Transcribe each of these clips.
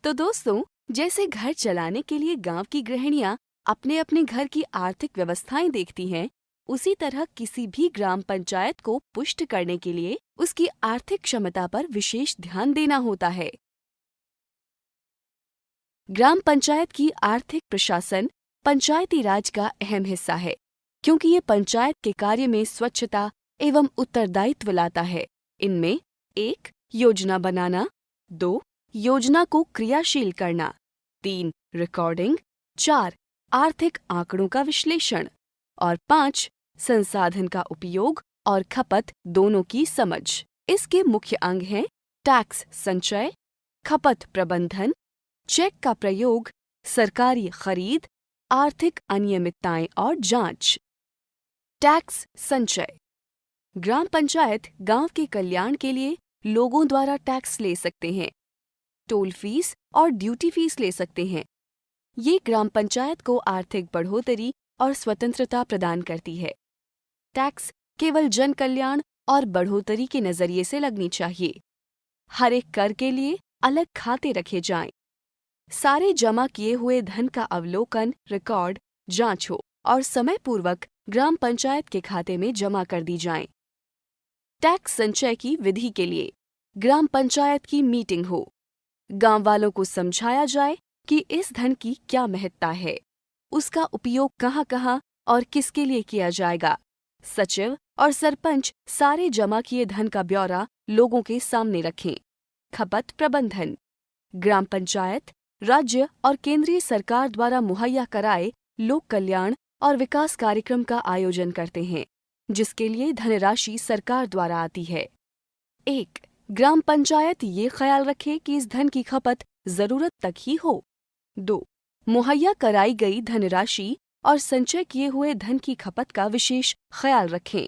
तो दोस्तों, जैसे घर चलाने के लिए गांव की गृहिणियां अपने अपने घर की आर्थिक व्यवस्थाएं देखती हैं, उसी तरह किसी भी ग्राम पंचायत को पुष्ट करने के लिए उसकी आर्थिक क्षमता पर विशेष ध्यान देना होता है। ग्राम पंचायत की आर्थिक प्रशासन पंचायती राज का अहम हिस्सा है, क्योंकि ये पंचायत के कार्य में स्वच्छता एवं उत्तरदायित्व लाता है। इनमें 1. योजना बनाना, 2. योजना को क्रियाशील करना, 3. रिकॉर्डिंग, 4. आर्थिक आंकड़ों का विश्लेषण और 5. संसाधन का उपयोग और खपत दोनों की समझ। इसके मुख्य अंग हैं टैक्स संचय, खपत प्रबंधन, चेक का प्रयोग, सरकारी खरीद, आर्थिक अनियमितताएं और जांच। टैक्स संचय। ग्राम पंचायत गांव के कल्याण के लिए लोगों द्वारा टैक्स ले सकते हैं, टोल फीस और ड्यूटी फीस ले सकते हैं। ये ग्राम पंचायत को आर्थिक बढ़ोतरी और स्वतंत्रता प्रदान करती है। टैक्स केवल जन कल्याण और बढ़ोतरी के नजरिए से लगनी चाहिए। हर एक कर के लिए अलग खाते रखे जाएं। सारे जमा किए हुए धन का अवलोकन, रिकॉर्ड, जांच हो और समय पूर्वक ग्राम पंचायत के खाते में जमा कर दी जाएं। टैक्स संचय की विधि के लिए ग्राम पंचायत की मीटिंग हो। गांव वालों को समझाया जाए कि इस धन की क्या महत्ता है, उसका उपयोग कहाँ-कहाँ और किसके लिए किया जाएगा। सचिव और सरपंच सारे जमा किए धन का ब्यौरा लोगों के सामने रखें। खपत प्रबंधन। ग्राम पंचायत राज्य और केंद्रीय सरकार द्वारा मुहैया कराए लोक कल्याण और विकास कार्यक्रम का आयोजन करते हैं, जिसके लिए धनराशि सरकार द्वारा आती है। 1. ग्राम पंचायत ये ख्याल रखे कि इस धन की खपत जरूरत तक ही हो। 2. मुहैया कराई गई धनराशि और संचय किए हुए धन की खपत का विशेष ख्याल रखें।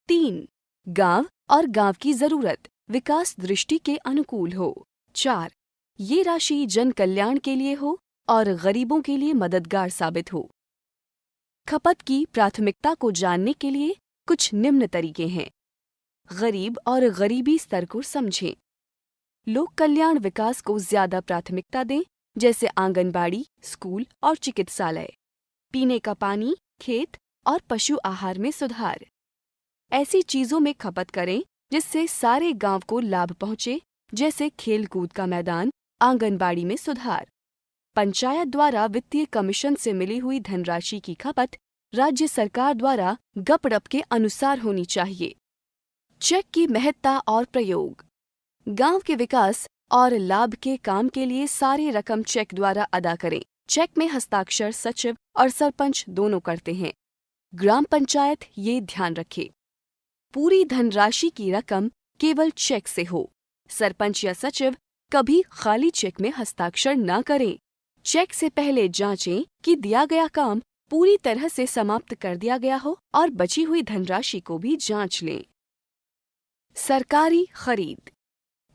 3. गांव और गांव की जरूरत विकास दृष्टि के अनुकूल हो। 4. ये राशि जन कल्याण के लिए हो और गरीबों के लिए मददगार साबित हो। खपत की प्राथमिकता को जानने के लिए कुछ निम्न तरीके हैं। गरीब और गरीबी स्तर को समझें। लोक कल्याण विकास को ज्यादा प्राथमिकता दें, जैसे आंगनबाड़ी, स्कूल और चिकित्सालय। पीने का पानी, खेत और पशु आहार में सुधार। ऐसी चीजों में खपत करें जिससे सारे गांव को लाभ पहुंचे, जैसे खेल कूद का मैदान, आंगनबाड़ी में सुधार। पंचायत द्वारा वित्तीय कमीशन से मिली हुई धनराशि की खपत राज्य सरकार द्वारा गपड़प के अनुसार होनी चाहिए। चेक की महत्ता और प्रयोग। गांव के विकास और लाभ के काम के लिए सारी रकम चेक द्वारा अदा करें। चेक में हस्ताक्षर सचिव और सरपंच दोनों करते हैं। ग्राम पंचायत ये ध्यान रखे पूरी धनराशि की रकम केवल चेक से हो। सरपंच या सचिव कभी खाली चेक में हस्ताक्षर न करें। चेक से पहले जांचें कि दिया गया काम पूरी तरह से समाप्त कर दिया गया हो और बची हुई धनराशि को भी जांच लें। सरकारी खरीद।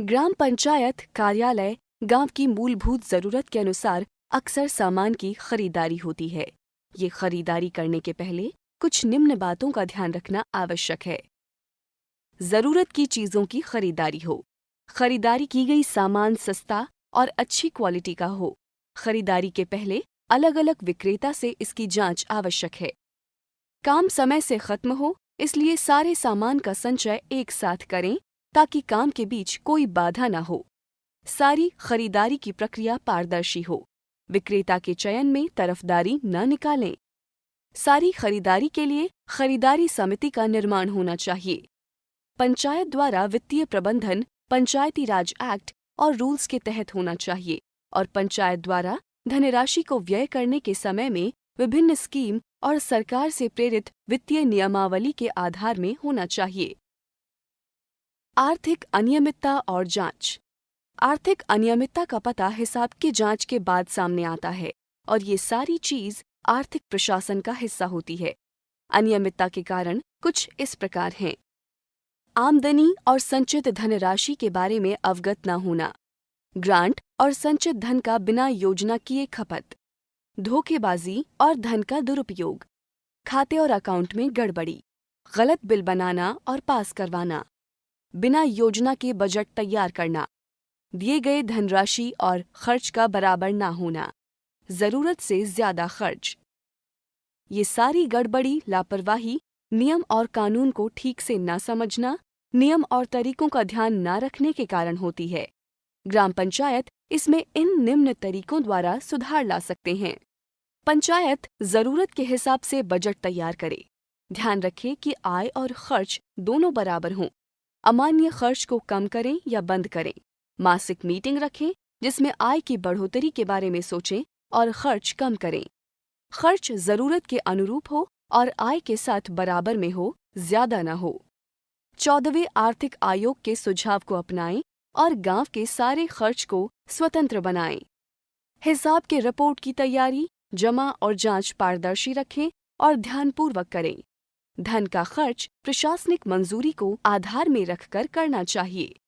ग्राम पंचायत कार्यालय गांव की मूलभूत जरूरत के अनुसार अक्सर सामान की खरीदारी होती है। ये खरीदारी करने के पहले कुछ निम्न बातों का ध्यान रखना आवश्यक है। जरूरत की चीजों की खरीदारी हो। खरीदारी की गई सामान सस्ता और अच्छी क्वालिटी का हो। खरीदारी के पहले अलग अलग विक्रेता से इसकी जांच आवश्यक है। काम समय से खत्म हो, इसलिए सारे सामान का संचय एक साथ करें ताकि काम के बीच कोई बाधा न हो। सारी खरीदारी की प्रक्रिया पारदर्शी हो। विक्रेता के चयन में तरफदारी न निकालें। सारी खरीदारी के लिए खरीदारी समिति का निर्माण होना चाहिए। पंचायत द्वारा वित्तीय प्रबंधन पंचायती राज एक्ट और रूल्स के तहत होना चाहिए और पंचायत द्वारा धनराशि को व्यय करने के समय में विभिन्न स्कीम और सरकार से प्रेरित वित्तीय नियमावली के आधार में होना चाहिए। आर्थिक अनियमितता और जांच। आर्थिक अनियमितता का पता हिसाब की जांच के बाद सामने आता है और ये सारी चीज आर्थिक प्रशासन का हिस्सा होती है। अनियमितता के कारण कुछ इस प्रकार हैं। आमदनी और संचित धनराशि के बारे में अवगत न होना, ग्रांट और संचित धन का बिना योजना किए खपत, धोखेबाजी और धन का दुरुपयोग, खाते और अकाउंट में गड़बड़ी, गलत बिल बनाना और पास करवाना, बिना योजना के बजट तैयार करना, दिए गए धनराशि और खर्च का बराबर ना होना, जरूरत से ज्यादा खर्च। ये सारी गड़बड़ी लापरवाही, नियम और कानून को ठीक से ना समझना, नियम और तरीकों का ध्यान ना रखने के कारण होती है। ग्राम पंचायत इसमें इन निम्न तरीकों द्वारा सुधार ला सकते हैं। पंचायत जरूरत के हिसाब से बजट तैयार करे। ध्यान रखें कि आय और खर्च दोनों बराबर हों। अमान्य खर्च को कम करें या बंद करें। मासिक मीटिंग रखें जिसमें आय की बढ़ोतरी के बारे में सोचें और खर्च कम करें। खर्च जरूरत के अनुरूप हो और आय के साथ बराबर में हो, ज्यादा न हो। 14वें आर्थिक आयोग के सुझाव को अपनाएं और गांव के सारे खर्च को स्वतंत्र बनाएं। हिसाब के रिपोर्ट की तैयारी, जमा और जांच पारदर्शी रखें और ध्यानपूर्वक करें। धन का खर्च प्रशासनिक मंजूरी को आधार में रखकर करना चाहिए।